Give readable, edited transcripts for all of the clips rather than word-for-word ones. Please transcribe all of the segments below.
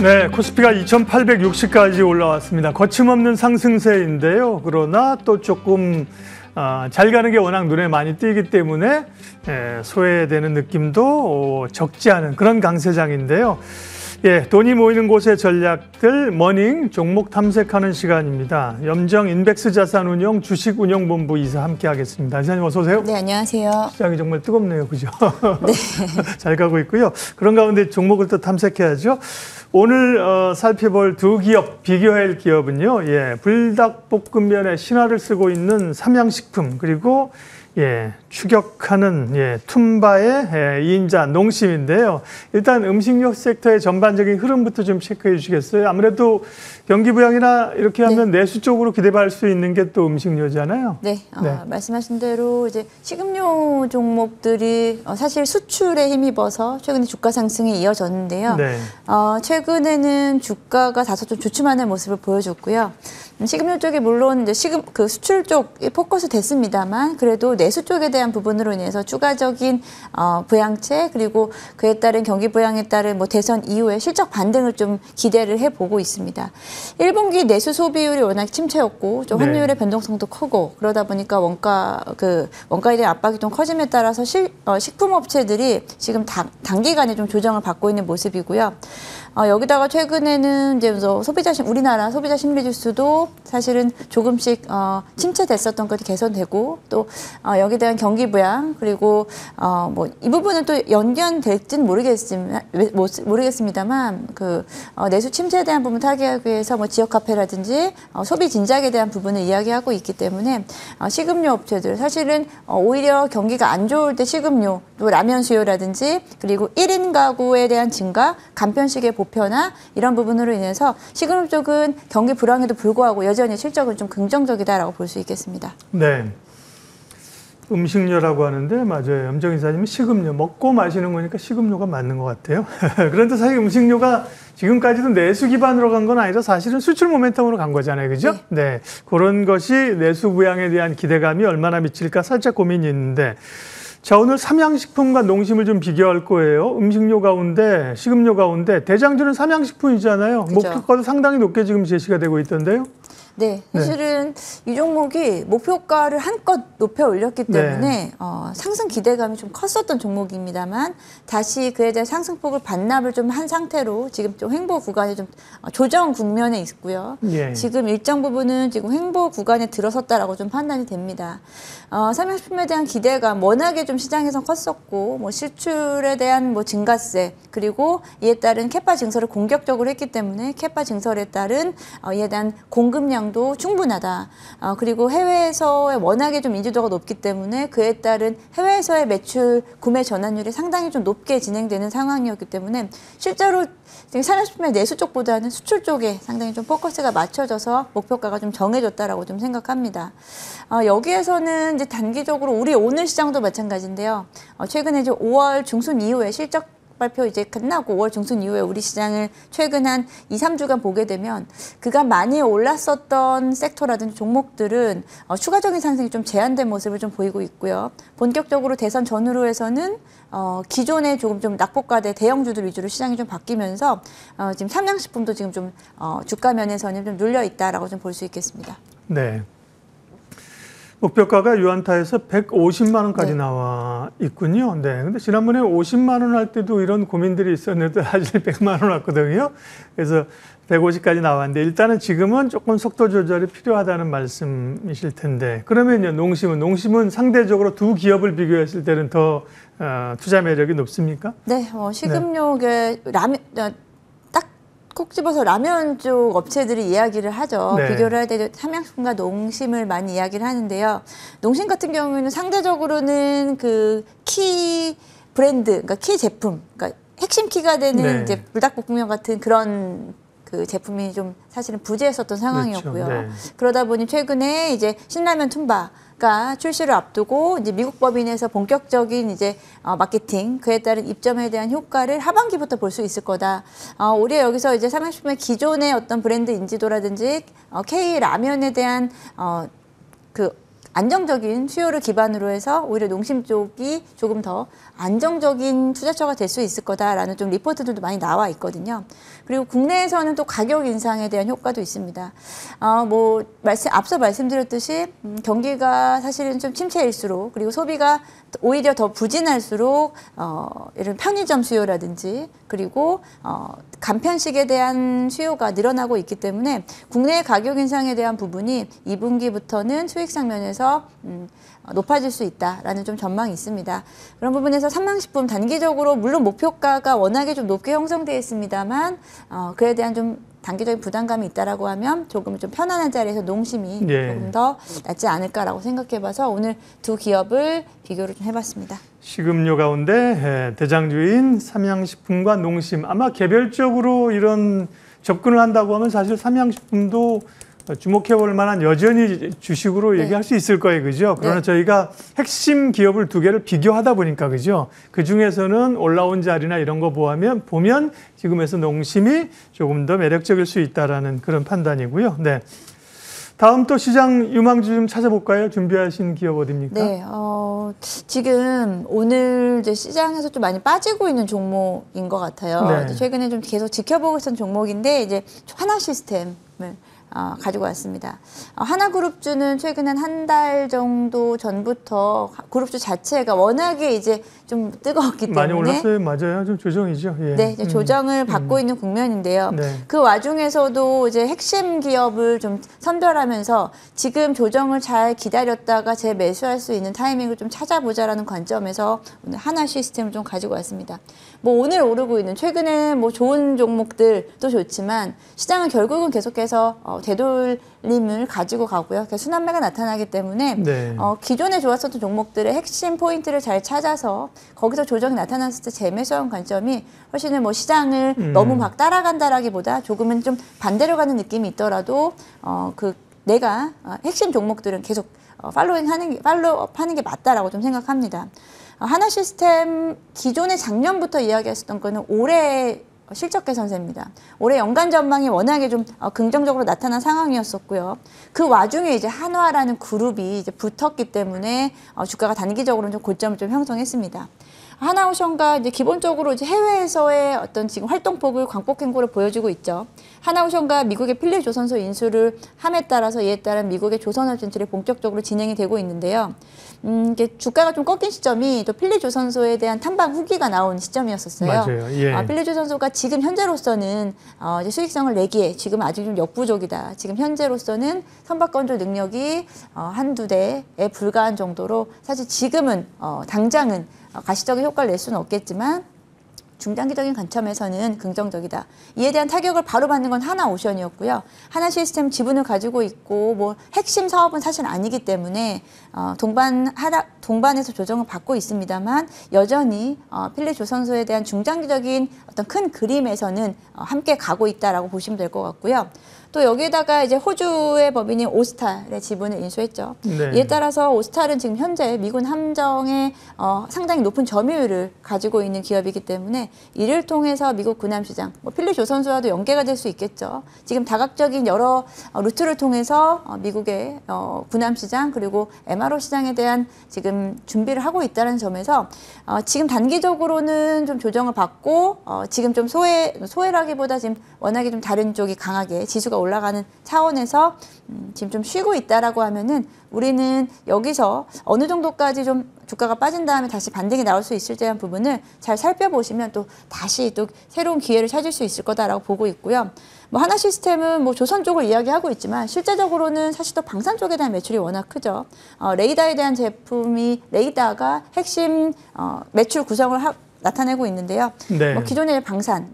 네, 코스피가 2,860까지 올라왔습니다. 거침없는 상승세인데요. 그러나 또 조금 잘 가는 게 워낙 눈에 많이 띄기 때문에 소외되는 느낌도 적지 않은 그런 강세장인데요. 예, 돈이 모이는 곳의 전략들 머닝 종목 탐색하는 시간입니다. 염정 인백스 자산운용 주식운용본부 이사 함께하겠습니다. 이사님 어서 오세요. 네, 안녕하세요. 시장이 정말 뜨겁네요, 그죠? 네. 잘 가고 있고요. 그런 가운데 종목을 또 탐색해야죠. 오늘 살펴볼 두 기업, 비교할 기업은요. 예, 불닭볶음면에 신화를 쓰고 있는 삼양식품 그리고 추격하는 툼바의 2인자 농심인데요. 일단 음식료 섹터의 전반적인 흐름부터 좀 체크해 주시겠어요? 아무래도 경기 부양이나 이렇게 하면 내수 쪽으로 기대할 수 있는 게 또 음식료잖아요. 네, 말씀하신 대로 이제 식음료 종목들이 사실 수출에 힘입어서 최근에 주가 상승이 이어졌는데요. 네. 최근에는 주가가 다소 좀 주춤하는 모습을 보여줬고요. 식음료 쪽이 물론 이제 수출 쪽이 포커스 됐습니다만 그래도 내수 쪽에 대한 부분으로 인해서 추가적인 부양책 그리고 그에 따른 경기 부양에 따른 대선 이후에 실적 반등을 좀 기대를 해보고 있습니다. 1분기 내수 소비율이 워낙 침체였고 좀 환율의 변동성도 크고 그러다 보니까 원가에 대한 압박이 좀 커짐에 따라서 식품업체들이 지금 단기간에 좀 조정을 받고 있는 모습이고요. 여기다가 최근에는 이제 우리나라 소비자 심리지수도 사실은 조금씩 침체됐었던 것이 개선되고 또 여기에 대한 경기 부양 그리고 이 부분은 또 연결될지는 모르겠습니다만 내수 침체에 대한 부분 타개하기 위해서 지역 카페라든지 소비 진작에 대한 부분을 이야기하고 있기 때문에 식음료 업체들 사실은 오히려 경기가 안 좋을 때 식음료 또 라면 수요라든지 그리고 1인 가구에 대한 증가 간편식의 보편화 이런 부분으로 인해서 식음료 쪽은 경기 불황에도 불구하고 여전히 실적은 좀 긍정적이다라고 볼 수 있겠습니다. 네. 음식료라고 하는데 맞아요. 염정 이사님은 식음료 먹고 마시는 거니까 식음료가 맞는 것 같아요. 그런데 사실 음식료가 지금까지도 내수 기반으로 간 건 아니라 사실은 수출 모멘텀으로 간 거잖아요. 그죠? 네. 그런 것이 내수 부양에 대한 기대감이 얼마나 미칠까 살짝 고민이 있는데 자, 오늘 삼양식품과 농심을 좀 비교할 거예요. 음식료 가운데, 식음료 가운데 대장주는 삼양식품이잖아요. 그렇죠. 목표가도 상당히 높게 지금 제시가 되고 있던데요. 네, 사실은 이 종목이 목표가를 한껏 높여 올렸기 때문에 상승 기대감이 좀 컸었던 종목입니다만 다시 그에 대한 상승폭을 반납을 좀 한 상태로 지금 좀 횡보 구간에 좀 조정 국면에 있고요. 지금 일정 부분은 지금 횡보 구간에 들어섰다라고 좀 판단이 됩니다. 삼양식품에 대한 기대감 워낙에 좀 시장에서 컸었고 실출에 대한 증가세 그리고 이에 따른 캐파 증설을 공격적으로 했기 때문에 캐파 증설에 따른 이에 대한 공급량도 충분하다. 그리고 해외에서의 워낙에 좀 인지도가 높기 때문에 그에 따른 해외에서의 매출 구매 전환율이 상당히 좀 높게 진행되는 상황이었기 때문에 실제로 삼양식품의 내수 쪽보다는 수출 쪽에 상당히 좀 포커스가 맞춰져서 목표가가 좀 정해졌다라고 좀 생각합니다. 여기에서는 이제 단기적으로 우리 오늘 시장도 마찬가지인데요. 최근에 이제 5월 중순 이후에 실적 발표 이제 끝나고 5월 중순 이후에 우리 시장을 최근 한 2, 3주간 보게 되면 그간 많이 올랐었던 섹터라든지 종목들은 추가적인 상승이 좀 제한된 모습을 좀 보이고 있고요. 본격적으로 대선 전후로 해서는 기존에 조금 좀 낙폭과대 대형주들 위주로 시장이 좀 바뀌면서 지금 삼양식품도 지금 좀 주가 면에서는 좀 눌려 있다라고 좀 볼 수 있겠습니다. 네. 목표가가 유안타에서 150만 원까지 나와 있군요. 네. 근데 지난번에 50만 원 할 때도 이런 고민들이 있었는데 사실 100만 원 왔거든요. 그래서 150까지 나왔는데 일단은 지금은 조금 속도 조절이 필요하다는 말씀이실 텐데 그러면요, 농심은 상대적으로 두 기업을 비교했을 때는 더 투자 매력이 높습니까? 네, 식음료계 콕 집어서 라면 쪽 업체들이 이야기를 하죠. 비교를 할 때 삼양식품과 농심을 많이 이야기를 하는데요. 농심 같은 경우에는 상대적으로는 그 키 브랜드, 그러니까 키 제품, 그러니까 핵심 키가 되는 이제 불닭볶음면 같은 그런 그 제품이 좀 사실은 부재했었던 상황이었고요. 그렇죠. 그러다 보니 최근에 이제 신라면 툼바가 출시를 앞두고 이제 미국 법인에서 본격적인 이제 마케팅 그에 따른 입점에 대한 효과를 하반기부터 볼 수 있을 거다. 오히려 여기서 이제 삼양식품의 기존의 어떤 브랜드 인지도라든지 K 라면에 대한 안정적인 수요를 기반으로 해서 오히려 농심 쪽이 조금 더 안정적인 투자처가 될 수 있을 거다라는 좀 리포트들도 많이 나와 있거든요. 그리고 국내에서는 또 가격 인상에 대한 효과도 있습니다. 앞서 말씀드렸듯이 경기가 사실은 좀 침체일수록 그리고 소비가 오히려 더 부진할수록 이런 편의점 수요라든지 그리고 간편식에 대한 수요가 늘어나고 있기 때문에 국내 가격 인상에 대한 부분이 2분기부터는 수익성 면에서 높아질 수 있다라는 좀 전망이 있습니다. 그런 부분에서 삼양식품 단기적으로 물론 목표가가 워낙에 좀 높게 형성되어 있습니다만 그에 대한 좀 단기적인 부담감이 있다라고 하면 조금 좀 편안한 자리에서 농심이 조금 더 낫지 않을까라고 생각해봐서 오늘 두 기업을 비교를 좀 해봤습니다. 식음료 가운데 대장주인 삼양식품과 농심 아마 개별적으로 이런 접근을 한다고 하면 사실 삼양식품도 주목해 볼 만한 여전히 주식으로 얘기할 수 있을 거예요. 그죠? 그러나 저희가 핵심 기업을 두 개를 비교하다 보니까 그죠? 그 중에서는 올라온 자리나 이런 거 보면 지금에서 농심이 조금 더 매력적일 수 있다라는 그런 판단이고요. 네. 다음 또 시장 유망주 좀 찾아볼까요? 준비하신 기업 어디입니까? 네, 지금 오늘 이제 시장에서 좀 많이 빠지고 있는 종목인 것 같아요. 네. 최근에 좀 계속 지켜보고 있었던 종목인데 이제 하나 시스템을 가지고 왔습니다. 하나그룹주는 최근 한 달 정도 전부터 그룹주 자체가 워낙에 이제 좀 뜨거웠기 때문에 많이 올랐어요. 맞아요. 좀 조정이죠. 예. 네, 이제 조정을 받고 있는 국면인데요. 네. 그 와중에서도 이제 핵심 기업을 좀 선별하면서 지금 조정을 잘 기다렸다가 재매수할 수 있는 타이밍을 좀 찾아보자라는 관점에서 오늘 하나 시스템을 좀 가지고 왔습니다. 오늘 오르고 있는 최근에 좋은 종목들도 좋지만 시장은 결국은 계속해서 되돌림을 가지고 가고요. 순환매가 나타나기 때문에 기존에 좋았었던 종목들의 핵심 포인트를 잘 찾아서 거기서 조정이 나타났을 때 재매수한 관점이 훨씬 시장을 너무 막 따라간다라기보다 조금은 좀 반대로 가는 느낌이 있더라도 내가 핵심 종목들은 계속 팔로우하는 게 맞다라고 좀 생각합니다. 하나 시스템 기존에 작년부터 이야기했었던 거는 올해 실적 개선세입니다. 올해 연간 전망이 워낙에 좀 긍정적으로 나타난 상황이었었고요. 그 와중에 이제 한화라는 그룹이 이제 붙었기 때문에 주가가 단기적으로는 좀 고점을 좀 형성했습니다. 하나오션과 이제 기본적으로 이제 해외에서의 어떤 지금 활동폭을 광폭행보를 보여주고 있죠. 하나오션과 미국의 필리조선소 인수를 함에 따라서 이에 따른 미국의 조선업 진출이 본격적으로 진행이 되고 있는데요. 이게 주가가 좀 꺾인 시점이 또 필리조선소에 대한 탐방 후기가 나온 시점이었었어요. 맞아요. 예. 필리조선소가 지금 현재로서는 이제 수익성을 내기에 지금 아직 좀 역부족이다. 지금 현재로서는 선박건조 능력이 한두 대에 불과한 정도로 사실 지금은 당장은 가시적인 효과를 낼 수는 없겠지만 중장기적인 관점에서는 긍정적이다. 이에 대한 타격을 바로 받는 건 하나오션이었고요. 하나 시스템 지분을 가지고 있고 핵심 사업은 사실 아니기 때문에 동반에서 조정을 받고 있습니다만 여전히 필리조선소에 대한 중장기적인 어떤 큰 그림에서는 함께 가고 있다라고 보시면 될 것 같고요. 또 여기에다가 이제 호주의 법인인 오스탈의 지분을 인수했죠. 네. 이에 따라서 오스탈은 지금 현재 미군 함정에 상당히 높은 점유율을 가지고 있는 기업이기 때문에 이를 통해서 미국 군함시장, 필리조선소와도 연계가 될 수 있겠죠. 지금 다각적인 여러 루트를 통해서 미국의 군함시장 그리고 MRO 시장에 대한 지금 준비를 하고 있다는 점에서 지금 단기적으로는 좀 조정을 받고 지금 좀 소외라기보다 지금 워낙에 좀 다른 쪽이 강하게 지수가 올라가는 차원에서 지금 좀 쉬고 있다라고 하면은 우리는 여기서 어느 정도까지 좀 주가가 빠진 다음에 다시 반등이 나올 수 있을지 대한 부분을 잘 살펴보시면 또 다시 또 새로운 기회를 찾을 수 있을 거다라고 보고 있고요. 하나 시스템은 조선 쪽을 이야기하고 있지만 실제적으로는 사실 또 방산 쪽에 대한 매출이 워낙 크죠. 레이더에 대한 제품이 레이더가 핵심 매출 구성을 나타내고 있는데요. 네. 기존의 방산,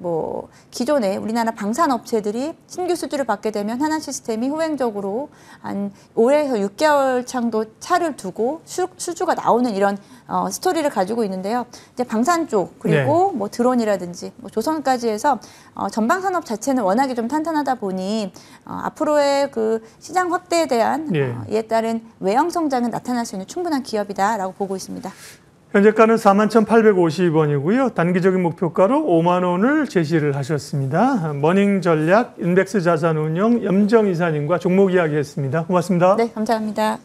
기존의 우리나라 방산 업체들이 신규 수주를 받게 되면 하나 시스템이 후행적으로 한 올해에서 6개월 정도 차를 두고 수주가 나오는 이런 스토리를 가지고 있는데요. 이제 방산 쪽 그리고 드론이라든지 조선까지 해서 전방 산업 자체는 워낙에 좀 탄탄하다 보니 앞으로의 그 시장 확대에 대한 이에 따른 외형 성장은 나타날 수 있는 충분한 기업이다라고 보고 있습니다. 현재가는 41,850원이고요. 단기적인 목표가로 5만 원을 제시를 하셨습니다. 머닝전략 인덱스 자산운용 염정 이사님과 종목 이야기했습니다. 고맙습니다. 네, 감사합니다.